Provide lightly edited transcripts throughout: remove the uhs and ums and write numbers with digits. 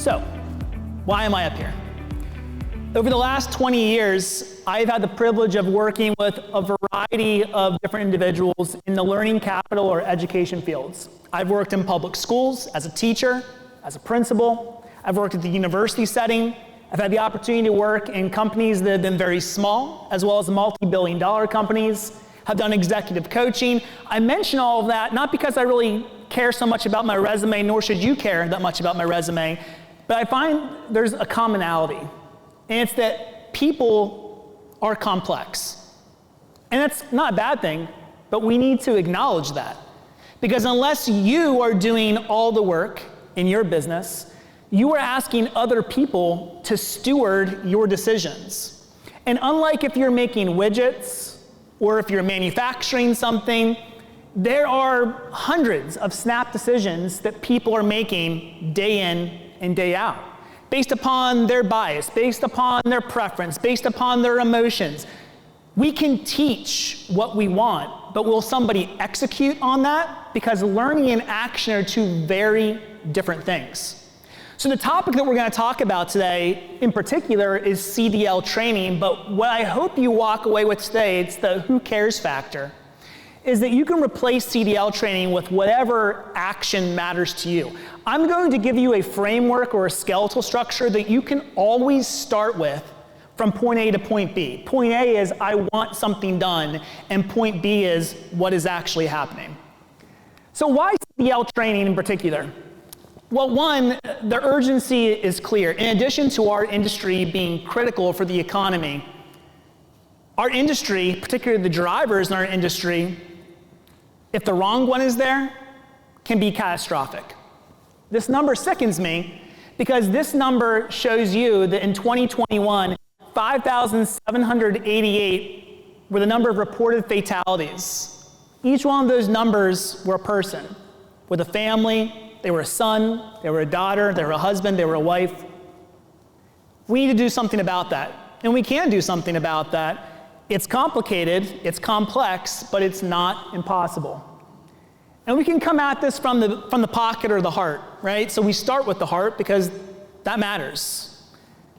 So, why am I up here? Over the last 20 years, I've had the privilege of working with a variety of different individuals in the learning capital or education fields. I've worked in public schools as a teacher, as a principal. I've worked at the university setting. I've had the opportunity to work in companies that have been very small, as well as multi-billion-dollar companies. I've done executive coaching. I mention all of that not because I really care so much about my resume, nor should you care that much about my resume, but I find there's a commonality. And it's that people are complex. And that's not a bad thing, but we need to acknowledge that. Because unless you are doing all the work in your business, you are asking other people to steward your decisions. And unlike if you're making widgets or if you're manufacturing something, there are hundreds of snap decisions that people are making day in and day out, based upon their bias, based upon their preference, based upon their emotions. We can teach what we want, but will somebody execute on that? Because learning and action are two very different things. So the topic that we're going to talk about today in particular is CDL training, but what I hope you walk away with today, it's the who cares factor, is that you can replace CDL training with whatever action matters to you. I'm going to give you a framework or a skeletal structure that you can always start with from point A to point B. Point A is I want something done, and point B is what is actually happening. So why CDL training in particular? Well, one, the urgency is clear. In addition to our industry being critical for the economy, our industry, particularly the drivers in our industry, if the wrong one is there, can be catastrophic. This number sickens me because this number shows you that in 2021, 5,788 were the number of reported fatalities. Each one of those numbers were a person with a family. They were a son, they were a daughter, they were a husband, they were a wife. We need to do something about that. And we can do something about that. It's complicated, it's complex, but it's not impossible. And we can come at this from the pocket or the heart, right? So we start with the heart because that matters.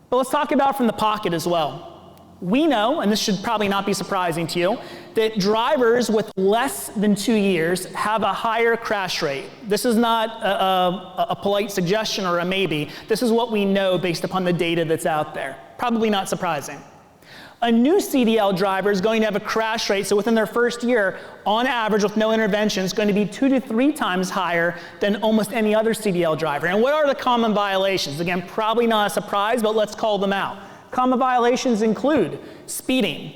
But let's talk about from the pocket as well. We know, and this should probably not be surprising to you, that drivers with less than 2 years have a higher crash rate. This is not a polite suggestion or a maybe. This is what we know based upon the data that's out there. Probably not surprising. A new CDL driver is going to have a crash rate, so within their first year, on average with no intervention, is going to be 2 to 3 times higher than almost any other CDL driver. And what are the common violations? Again, probably not a surprise, but let's call them out. Common violations include speeding,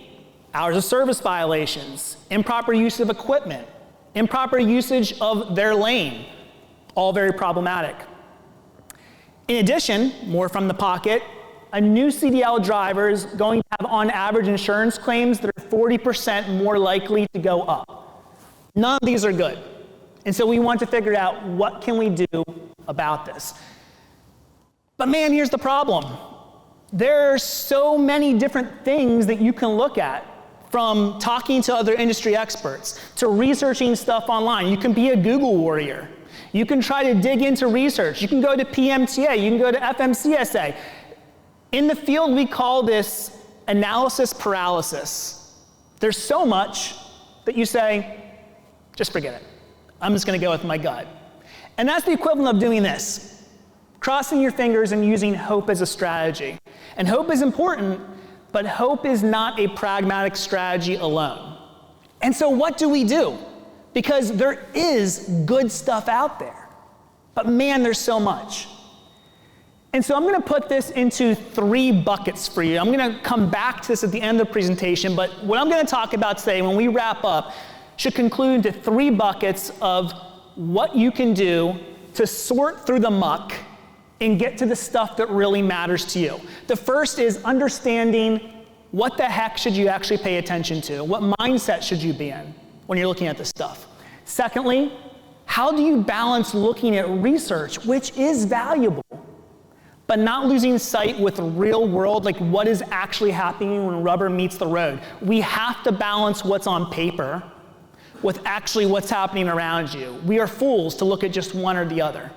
hours of service violations, improper use of equipment, improper usage of their lane, all very problematic. In addition, more from the pocket, a new CDL driver is going to have on average insurance claims that are 40% more likely to go up. None of these are good. And so we want to figure out what can we do about this. But man, here's the problem. There are so many different things that you can look at, from talking to other industry experts, to researching stuff online. You can be a Google warrior. You can try to dig into research. You can go to PMTA, you can go to fmcsa. In the field, we call this analysis paralysis. There's so much that you say, just forget it. I'm just gonna go with my gut. And that's the equivalent of doing this, crossing your fingers and using hope as a strategy. And hope is important, but hope is not a pragmatic strategy alone. And so what do we do? Because there is good stuff out there, but man, there's so much. And so I'm going to put this into 3 buckets for you. I'm going to come back to this at the end of the presentation, but what I'm going to talk about today when we wrap up should conclude into 3 buckets of what you can do to sort through the muck and get to the stuff that really matters to you. The first is understanding what the heck should you actually pay attention to? What mindset should you be in when you're looking at this stuff? Secondly, how do you balance looking at research, which is valuable, but not losing sight with real world, like what is actually happening when rubber meets the road? We have to balance what's on paper with actually what's happening around you. We are fools to look at just one or the other.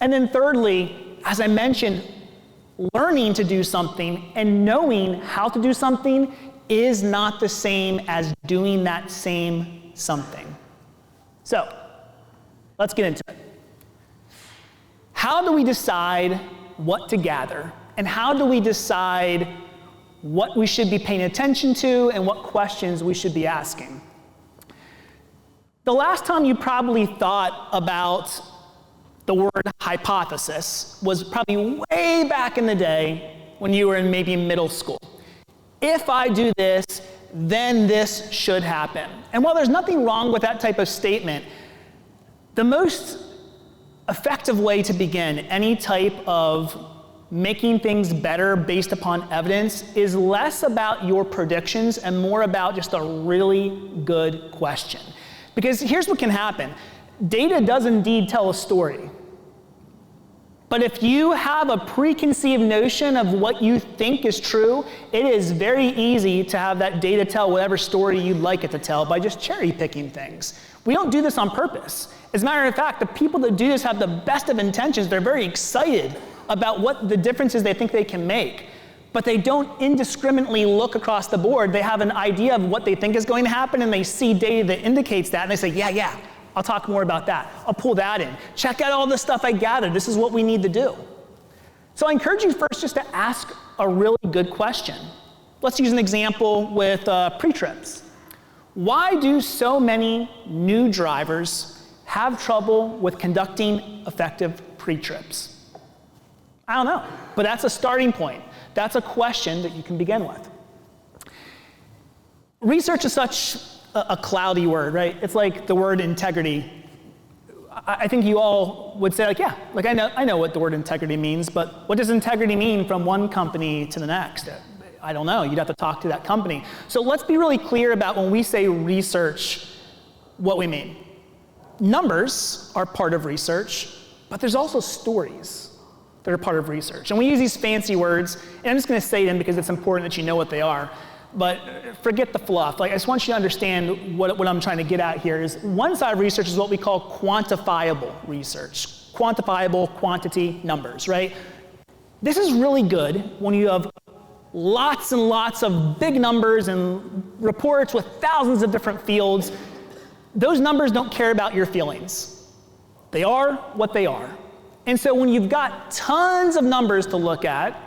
And then thirdly, as I mentioned, learning to do something and knowing how to do something is not the same as doing that same something. So, let's get into it. How do we decide what to gather? And how do we decide what we should be paying attention to and what questions we should be asking? The last time you probably thought about the word hypothesis was probably way back in the day when you were in maybe middle school. If I do this, then this should happen. And while there's nothing wrong with that type of statement, the most effective way to begin any type of making things better based upon evidence is less about your predictions and more about just a really good question. Because here's what can happen. Data does indeed tell a story. But if you have a preconceived notion of what you think is true, it is very easy to have that data tell whatever story you'd like it to tell by just cherry picking things. We don't do this on purpose. As a matter of fact, the people that do this have the best of intentions. They're very excited about what the differences they think they can make. But they don't indiscriminately look across the board. They have an idea of what they think is going to happen, and they see data that indicates that, and they say, yeah, I'll talk more about that. I'll pull that in. Check out all the stuff I gathered. This is what we need to do. So I encourage you first just to ask a really good question. Let's use an example with pre-trips. Why do so many new drivers have trouble with conducting effective pre-trips? I don't know, but that's a starting point. That's a question that you can begin with. Research is such a cloudy word, right? It's like the word integrity. I think you all would say, I know what the word integrity means, but what does integrity mean from one company to the next? I don't know. You'd have to talk to that company. So let's be really clear about when we say research, what we mean. Numbers are part of research, but there's also stories that are part of research. And we use these fancy words, and I'm just going to say them because it's important that you know what they are. But forget the fluff. I just want you to understand what I'm trying to get at here is one side of research is what we call quantifiable research. Quantifiable, quantity, numbers, right? This is really good when you have lots and lots of big numbers and reports with thousands of different fields. Those numbers don't care about your feelings. They are what they are. And so when you've got tons of numbers to look at,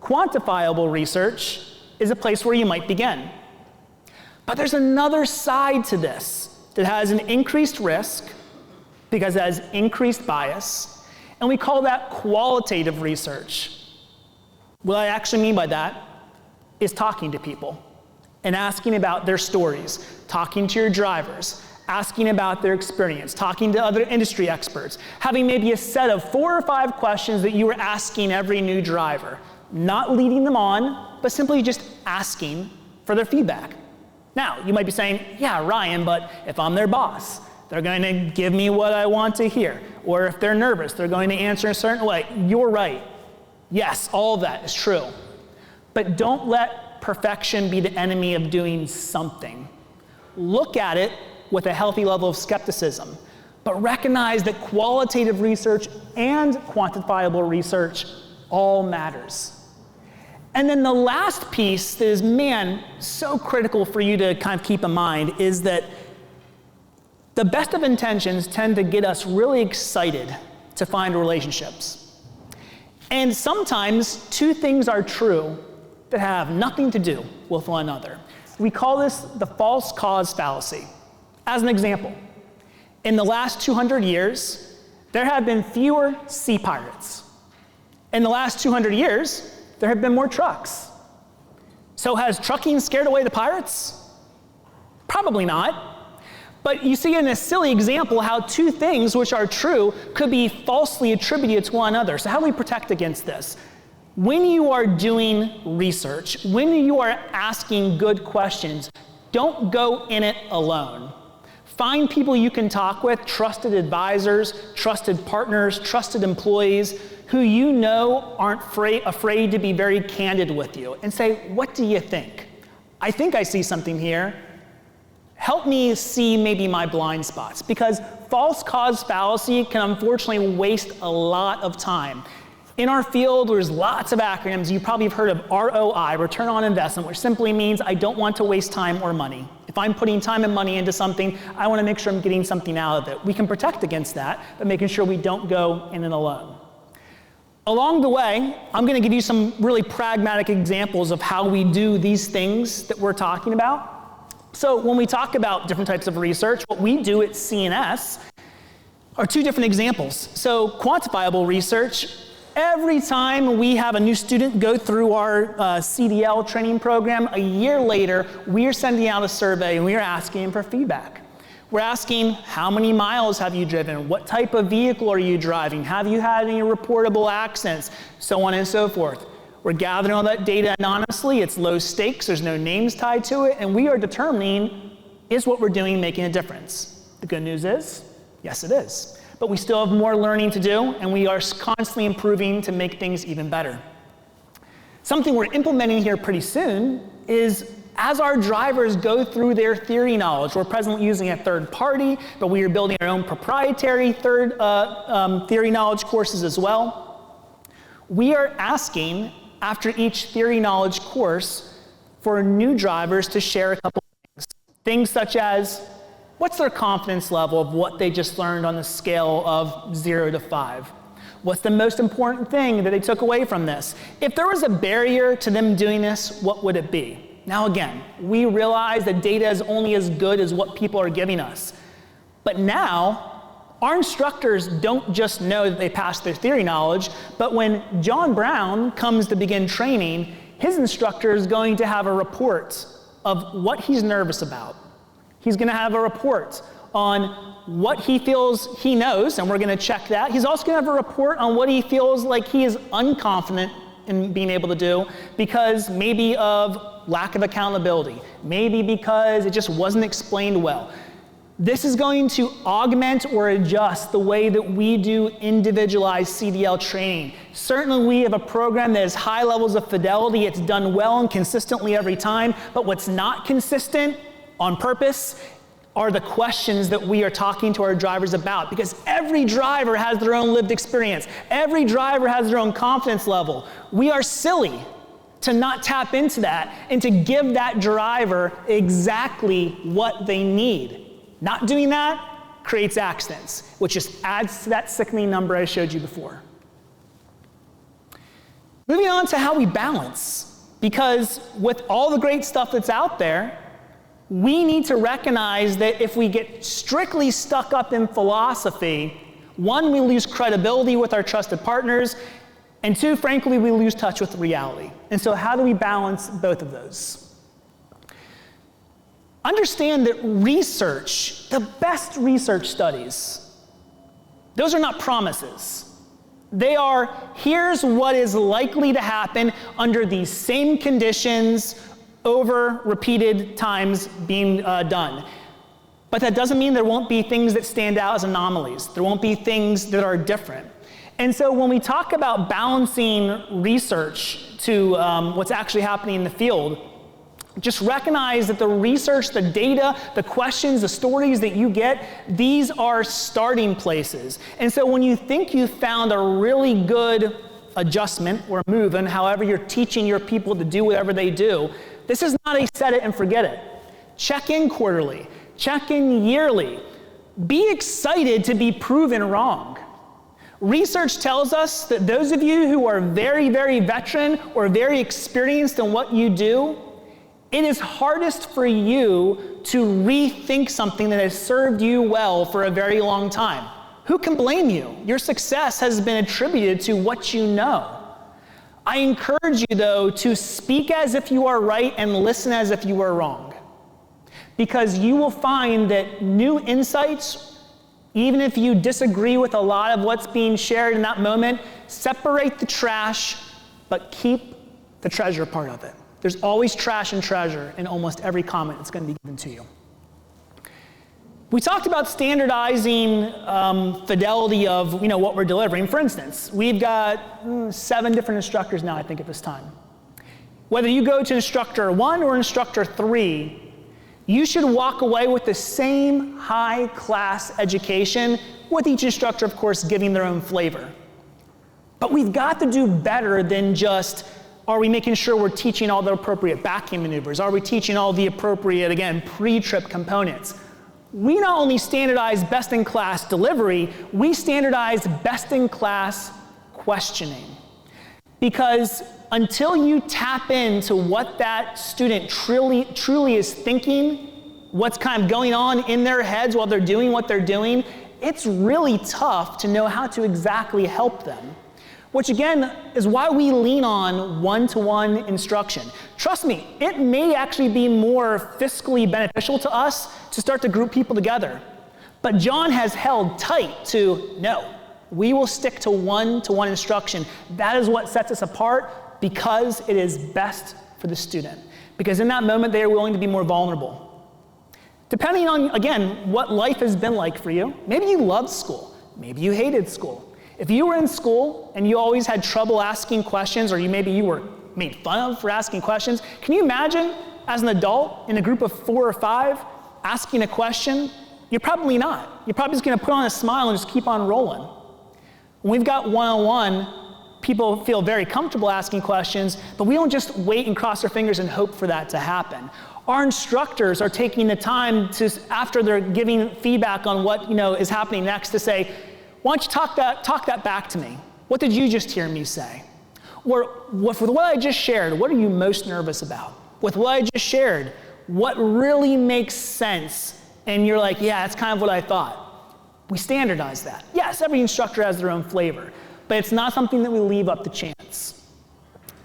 quantifiable research is a place where you might begin. But there's another side to this that has an increased risk because it has increased bias, and we call that qualitative research. What I actually mean by that is talking to people and asking about their stories, talking to your drivers, asking about their experience, talking to other industry experts, having maybe a set of 4 or 5 questions that you were asking every new driver, not leading them on, but simply just asking for their feedback. Now, you might be saying, yeah, Ryan, but if I'm their boss, they're going to give me what I want to hear. Or if they're nervous, they're going to answer in a certain way. You're right. Yes, all of that is true. But don't let perfection be the enemy of doing something. Look at it with a healthy level of skepticism, but recognize that qualitative research and quantifiable research all matters. And then the last piece that is, so critical for you to kind of keep in mind is that the best of intentions tend to get us really excited to find relationships. And sometimes 2 things are true that have nothing to do with one another. We call this the false cause fallacy. As an example, in the last 200 years, there have been fewer sea pirates. In the last 200 years, there have been more trucks. So has trucking scared away the pirates? Probably not. But you see in a silly example how 2 things which are true could be falsely attributed to one another. So how do we protect against this? When you are doing research, when you are asking good questions, don't go in it alone. Find people you can talk with, trusted advisors, trusted partners, trusted employees, who you know aren't afraid to be very candid with you and say, what do you think? I think I see something here. help me see maybe my blind spots, because false cause fallacy can unfortunately waste a lot of time. In our field, there's lots of acronyms. You probably have heard of ROI, return on investment, which simply means I don't want to waste time or money. If I'm putting time and money into something, I want to make sure I'm getting something out of it. We can protect against that, but making sure we don't go in it alone. Along the way, I'm going to give you some really pragmatic examples of how we do these things that we're talking about. So when we talk about different types of research, what we do at CNS are two different examples. So quantifiable research, every time we have a new student go through our CDL training program, a year later, we are sending out a survey and we are asking them for feedback. We're asking, how many miles have you driven? What type of vehicle are you driving? Have you had any reportable accidents? So on and so forth. We're gathering all that data anonymously. It's low stakes. There's no names tied to it. And we are determining, is what we're doing making a difference? The good news is, yes, it is. But we still have more learning to do, and we are constantly improving to make things even better. Something we're implementing here pretty soon is, as our drivers go through their theory knowledge, we're presently using a third party, but we are building our own proprietary theory knowledge courses as well. We are asking, after each theory knowledge course, for new drivers to share a couple of things. Things such as, what's their confidence level of what they just learned on the scale of 0 to 5? What's the most important thing that they took away from this? If there was a barrier to them doing this, what would it be? Now again, we realize that data is only as good as what people are giving us. But now, our instructors don't just know that they passed their theory knowledge, but when John Brown comes to begin training, his instructor is going to have a report of what he's nervous about. He's going to have a report on what he feels he knows, and we're going to check that. He's also going to have a report on what he feels like he is unconfident in being able to do, because maybe of lack of accountability, maybe because it just wasn't explained well. This is going to augment or adjust the way that we do individualized CDL training. Certainly we have a program that has high levels of fidelity, it's done well and consistently every time, but what's not consistent on purpose are the questions that we are talking to our drivers about, because every driver has their own lived experience. Every driver has their own confidence level. We are silly to not tap into that and to give that driver exactly what they need. Not doing that creates accidents, which just adds to that sickening number I showed you before. Moving on to how we balance, because with all the great stuff that's out there, we need to recognize that if we get strictly stuck up in philosophy, one, we lose credibility with our trusted partners, and two, frankly, we lose touch with reality. And so how do we balance both of those? Understand that research, the best research studies, those are not promises. They are, here's what is likely to happen under these same conditions over repeated times being done. But that doesn't mean there won't be things that stand out as anomalies. There won't be things that are different. And so when we talk about balancing research to what's actually happening in the field, just recognize that the research, the data, the questions, the stories that you get, these are starting places. And so when you think you've found a really good adjustment or move in however you're teaching your people to do whatever they do, this is not a set it and forget it. Check in quarterly, check in yearly. Be excited to be proven wrong. Research tells us that those of you who are very, very veteran or very experienced in what you do, it is hardest for you to rethink something that has served you well for a very long time. Who can blame you? Your success has been attributed to what you know. I encourage you, though, to speak as if you are right and listen as if you are wrong. Because you will find that new insights, even if you disagree with a lot of what's being shared in that moment, separate the trash, but keep the treasure part of it. There's always trash and treasure in almost every comment that's going to be given to you. We talked about standardizing fidelity of what we're delivering. For instance, we've got 7 different instructors now, I think, at this time. Whether you go to instructor 1 or instructor 3, You should walk away with the same high-class education, with each instructor, of course, giving their own flavor. But we've got to do better than just, are we making sure we're teaching all the appropriate backing maneuvers? Are we teaching all the appropriate, again, pre-trip components? We not only standardize best-in-class delivery, we standardize best-in-class questioning. Because until you tap into what that student truly is thinking, what's kind of going on in their heads while they're doing what they're doing, it's really tough to know how to exactly help them. Which again is why we lean on one-to-one instruction. Trust me, it may actually be more fiscally beneficial to us to start to group people together. But John has held tight to, no, we will stick to one-to-one instruction. That is what sets us apart, because it is best for the student. Because in that moment, they are willing to be more vulnerable. Depending on, again, what life has been like for you, maybe you loved school, maybe you hated school. If you were in school and you always had trouble asking questions, or maybe you were made fun of for asking questions, can you imagine as an adult in a group of 4 or 5 asking a question? You're probably not. You're probably just going to put on a smile and just keep on rolling. When we've got one-on-one, people feel very comfortable asking questions, but we don't just wait and cross our fingers and hope for that to happen. Our instructors are taking the time to, after they're giving feedback on what is happening next, to say, why don't you talk that back to me? What did you just hear me say? Or with what I just shared, what are you most nervous about? With what I just shared, what really makes sense? And you're like, yeah, that's kind of what I thought. We standardize that. Yes, every instructor has their own flavor, but it's not something that we leave up to chance.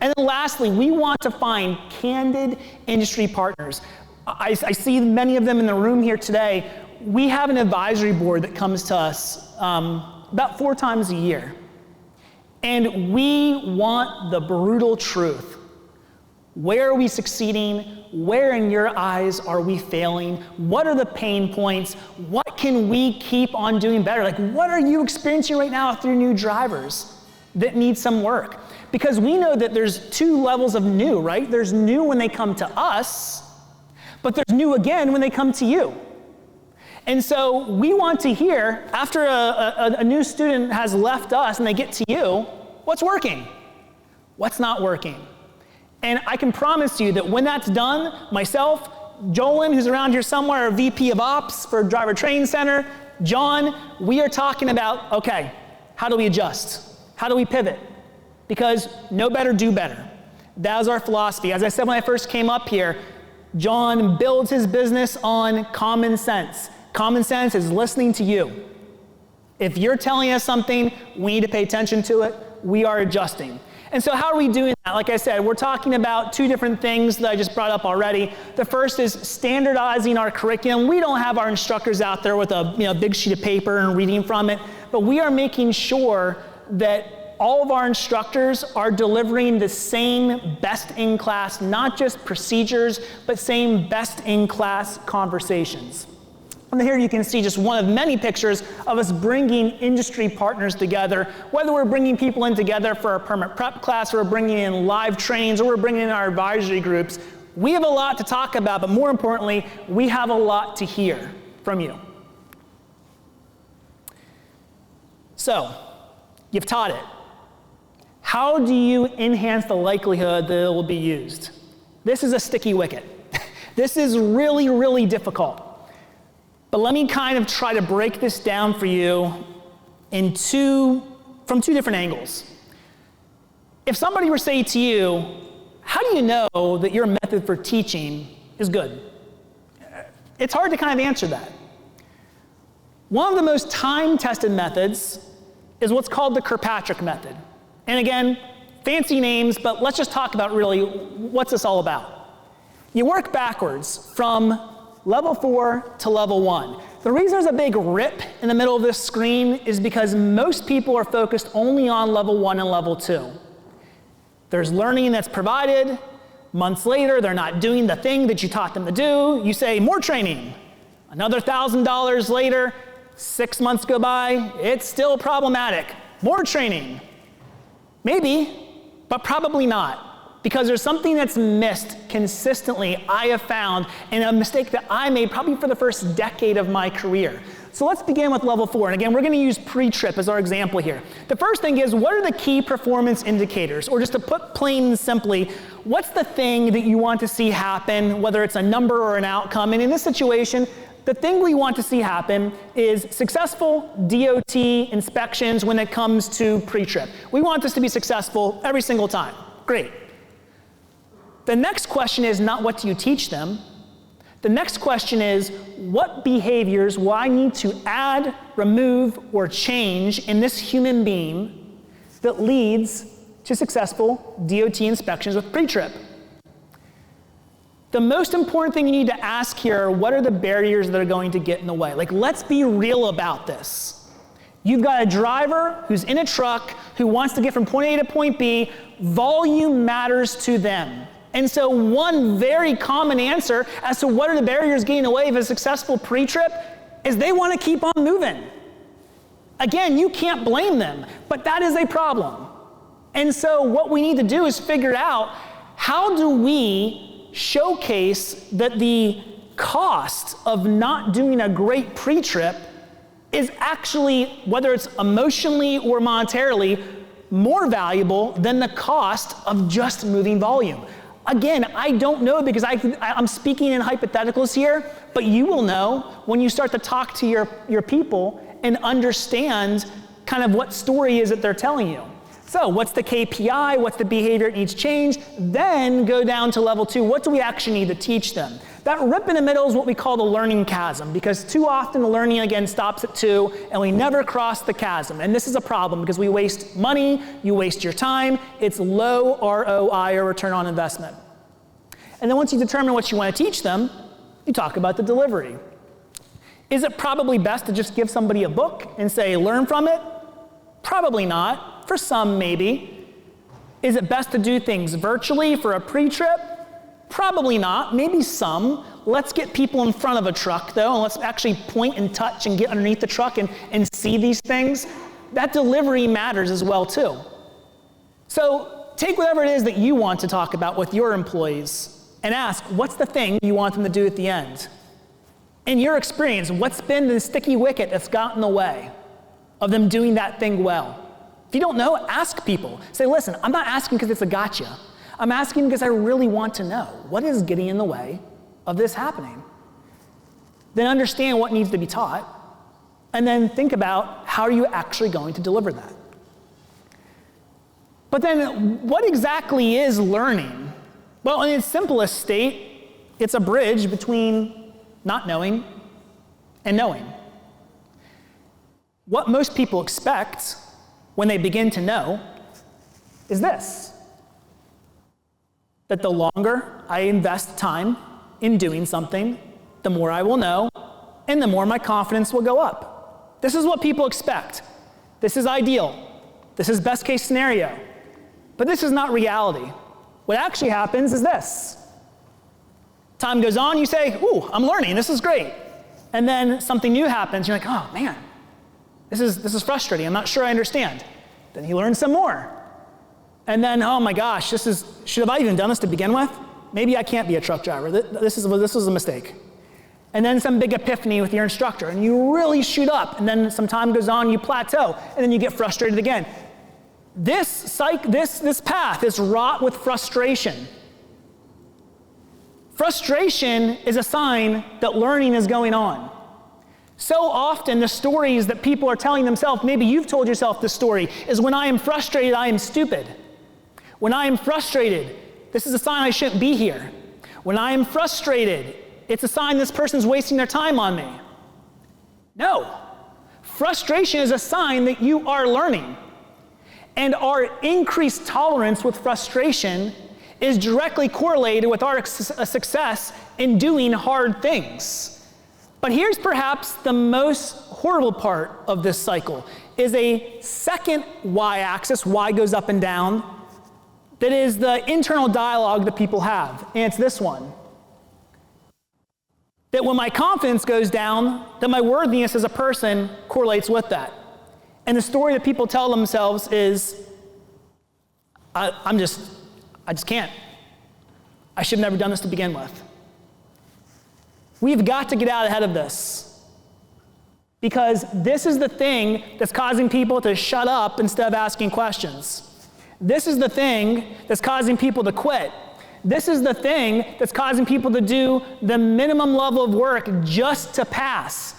And then lastly, we want to find candid industry partners. I see many of them in the room here today. We have an advisory board that comes to us about 4 times a year. And we want the brutal truth. Where are we succeeding? Where in your eyes are we failing? What are the pain points? What can we keep on doing better? Like, what are you experiencing right now through new drivers that need some work? Because we know that there's 2 levels of new, right? There's new when they come to us, but there's new again when they come to you. And so we want to hear, after a new student has left us and they get to you, what's working? What's not working? And I can promise you that when that's done, myself, Jolyn, who's around here somewhere, our VP of Ops for Driver Training Center, John, we are talking about, okay, how do we adjust? How do we pivot? Because know better, do better. That was our philosophy. As I said when I first came up here, John builds his business on common sense. Common sense is listening to you. If you're telling us something, we need to pay attention to it. We are adjusting. And so how are we doing that? Like I said, we're talking about 2 different things that I just brought up already. The first is standardizing our curriculum. We don't have our instructors out there with a big sheet of paper and reading from it, but we are making sure that all of our instructors are delivering the same best-in-class, not just procedures, but same best-in-class conversations. And here you can see just one of many pictures of us bringing industry partners together, whether we're bringing people in together for a permit prep class, or we're bringing in live trainings, or we're bringing in our advisory groups. We have a lot to talk about, but more importantly, we have a lot to hear from you. So, you've taught it. How do you enhance the likelihood that it will be used? This is a sticky wicket. This is really, really difficult. But let me kind of try to break this down for you from 2 different angles. If somebody were to say to you, how do you know that your method for teaching is good? It's hard to kind of answer that. One of the most time-tested methods is what's called the Kirkpatrick method. And again, fancy names, but let's just talk about really what's this all about. You work backwards from level 4 to level 1. The reason there's a big rip in the middle of this screen is because most people are focused only on level 1 and level 2. There's learning that's provided. Months later, they're not doing the thing that you taught them to do. You say, more training. Another $1,000 later, 6 months go by, it's still problematic. More training. Maybe, but probably not. because there's something that's missed consistently, I have found, and a mistake that I made probably for the first decade of my career. So let's begin with level 4. And again, we're going to use pre-trip as our example here. The first thing is, what are the key performance indicators? Or just to put plain and simply, what's the thing that you want to see happen, whether it's a number or an outcome? And in this situation, the thing we want to see happen is successful DOT inspections when it comes to pre-trip. We want this to be successful every single time. Great. The next question is not what do you teach them. The next question is, what behaviors will I need to add, remove, or change in this human being that leads to successful DOT inspections with pre-trip? The most important thing you need to ask here are, what are the barriers that are going to get in the way? Like, let's be real about this. You've got a driver who's in a truck who wants to get from point A to point B. Volume matters to them. And so one very common answer as to what are the barriers getting in the way of a successful pre-trip is they want to keep on moving. Again, you can't blame them, but that is a problem. And so what we need to do is figure out, how do we showcase that the cost of not doing a great pre-trip is actually, whether it's emotionally or monetarily, more valuable than the cost of just moving volume? Again, I don't know, because I'm speaking in hypotheticals here, but you will know when you start to talk to your people and understand kind of what story is it they're telling you. So what's the KPI? What's the behavior that needs change? Then go down to level 2. What do we actually need to teach them? That rip in the middle is what we call the learning chasm, because too often the learning, again, stops at 2, and we never cross the chasm. And this is a problem, because we waste money, you waste your time, it's low ROI, or return on investment. And then once you determine what you want to teach them, you talk about the delivery. Is it probably best to just give somebody a book and say, learn from it? Probably not. For some, maybe. Is it best to do things virtually for a pre-trip? Probably not. Maybe some. Let's get people in front of a truck, though, and let's actually point and touch and get underneath the truck and see these things. That delivery matters as well, too. So take whatever it is that you want to talk about with your employees and ask, what's the thing you want them to do at the end? In your experience, what's been the sticky wicket that's gotten in the way of them doing that thing well? If you don't know, ask people. Say, listen, I'm not asking because it's a gotcha. I'm asking because I really want to know what is getting in the way of this happening. Then understand what needs to be taught, and then think about how are you actually going to deliver that. But then what exactly is learning? Well, in its simplest state, it's a bridge between not knowing and knowing. What most people expect when they begin to know is this: that the longer I invest time in doing something, the more I will know, and the more my confidence will go up. This is what people expect. This is ideal. This is best case scenario. But this is not reality. What actually happens is this. Time goes on, you say, ooh, I'm learning, this is great. And then something new happens, you're like, oh man, this is frustrating, I'm not sure I understand. Then you learn some more. And then, oh my gosh, should I even done this to begin with? Maybe I can't be a truck driver, this is a mistake. And then some big epiphany with your instructor, and you really shoot up, and then some time goes on, you plateau, and then you get frustrated again. This path is wrought with frustration. Frustration is a sign that learning is going on. So often the stories that people are telling themselves, maybe you've told yourself this story, is when I am frustrated, I am stupid. When I am frustrated, this is a sign I shouldn't be here. When I am frustrated, it's a sign this person's wasting their time on me. No. Frustration is a sign that you are learning. And our increased tolerance with frustration is directly correlated with our success in doing hard things. But here's perhaps the most horrible part of this cycle, is a second y-axis, y goes up and down, that is the internal dialogue that people have, and it's this one. That when my confidence goes down, that my worthiness as a person correlates with that. And the story that people tell themselves is, I'm I just can't. I should have never done this to begin with. We've got to get out ahead of this, because this is the thing that's causing people to shut up instead of asking questions. This is the thing that's causing people to quit. This is the thing that's causing people to do the minimum level of work just to pass.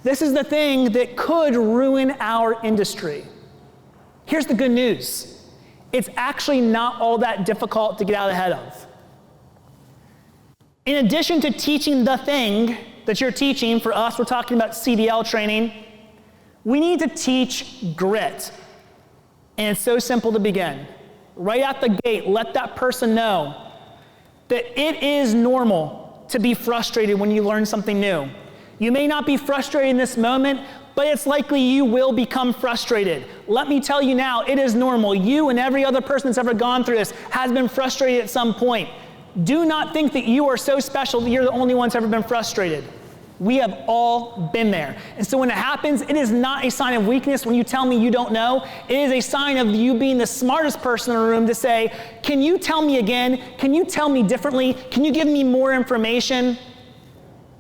This is the thing that could ruin our industry. Here's the good news. It's actually not all that difficult to get out ahead of. In addition to teaching the thing that you're teaching, for us, we're talking about CDL training, we need to teach grit. And it's so simple to begin. Right out the gate, let that person know that it is normal to be frustrated when you learn something new. You may not be frustrated in this moment, but it's likely you will become frustrated. Let me tell you now, it is normal. You and every other person that's ever gone through this has been frustrated at some point. Do not think that you are so special that you're the only one that's ever been frustrated. We have all been there. And so when it happens, it is not a sign of weakness when you tell me you don't know. It is a sign of you being the smartest person in the room to say, can you tell me again? Can you tell me differently? Can you give me more information?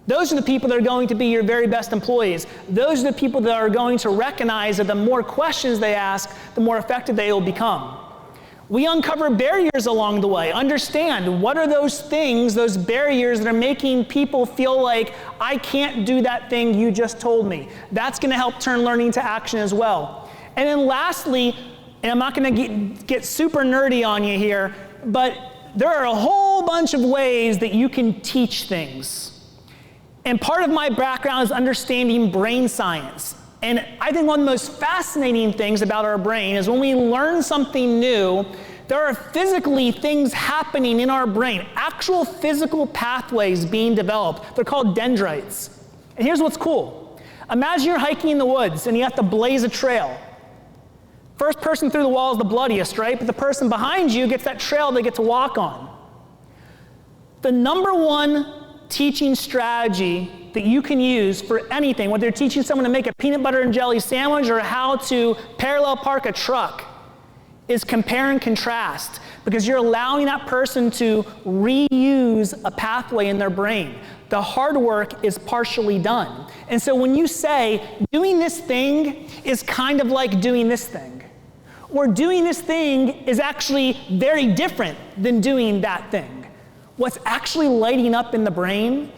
Those are the people that are going to be your very best employees. Those are the people that are going to recognize that the more questions they ask, the more effective they will become. We uncover barriers along the way. Understand, what are those things, those barriers that are making people feel like, I can't do that thing you just told me? That's going to help turn learning to action as well. And then lastly, and I'm not going to get super nerdy on you here, but there are a whole bunch of ways that you can teach things. And part of my background is understanding brain science. And I think one of the most fascinating things about our brain is when we learn something new, there are physically things happening in our brain, actual physical pathways being developed. They're called dendrites. And here's what's cool. Imagine you're hiking in the woods and you have to blaze a trail. First person through the wall is the bloodiest, right? But the person behind you gets that trail they get to walk on. The number one teaching strategy that you can use for anything, whether you're teaching someone to make a peanut butter and jelly sandwich or how to parallel park a truck, is compare and contrast, because you're allowing that person to reuse a pathway in their brain. The hard work is partially done. And so when you say, doing this thing is kind of like doing this thing, or doing this thing is actually very different than doing that thing, what's actually lighting up in the brain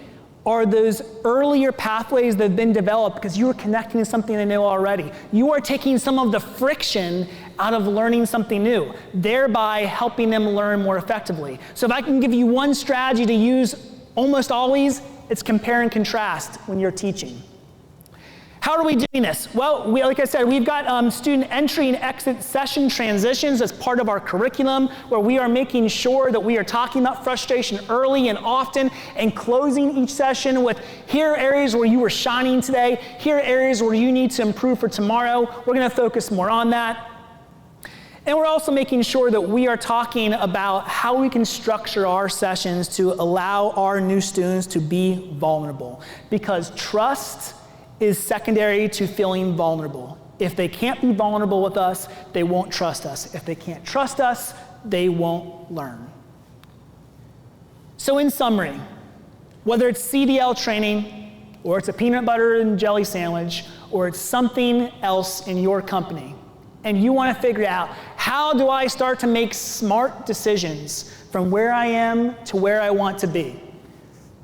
are those earlier pathways that have been developed because you are connecting to something they know already. You are taking some of the friction out of learning something new, thereby helping them learn more effectively. So if I can give you one strategy to use almost always, it's compare and contrast when you're teaching. How are we doing this? Well, like I said, we've got student entry and exit session transitions as part of our curriculum, where we are making sure that we are talking about frustration early and often and closing each session with, here are areas where you were shining today, here are areas where you need to improve for tomorrow. We're going to focus more on that. And we're also making sure that we are talking about how we can structure our sessions to allow our new students to be vulnerable, because trust is secondary to feeling vulnerable. If they can't be vulnerable with us, they won't trust us. If they can't trust us, they won't learn. So in summary, whether it's CDL training, or it's a peanut butter and jelly sandwich, or it's something else in your company, and you want to figure out, how do I start to make smart decisions from where I am to where I want to be?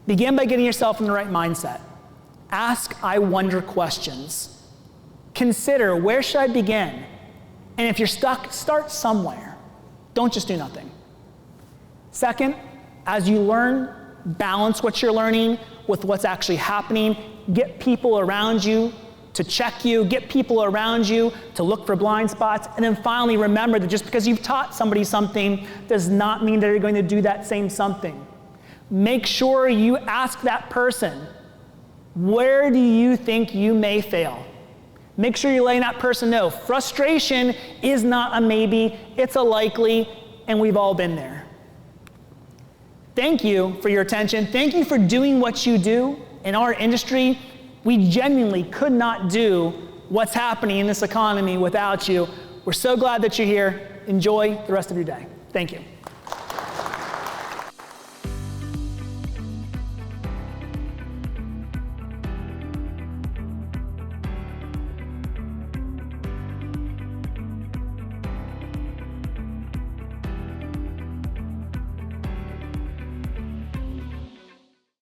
Begin by getting yourself in the right mindset. Ask I wonder questions. Consider, where should I begin? And if you're stuck, start somewhere. Don't just do nothing. Second, as you learn, balance what you're learning with what's actually happening. Get people around you to check you. Get people around you to look for blind spots. And then finally, remember that just because you've taught somebody something does not mean that you're going to do that same something. Make sure you ask that person, where do you think you may fail? Make sure you're letting that person know frustration is not a maybe, it's a likely, and we've all been there. Thank you for your attention. Thank you for doing what you do in our industry. We genuinely could not do what's happening in this economy without you. We're so glad that you're here. Enjoy the rest of your day. Thank you.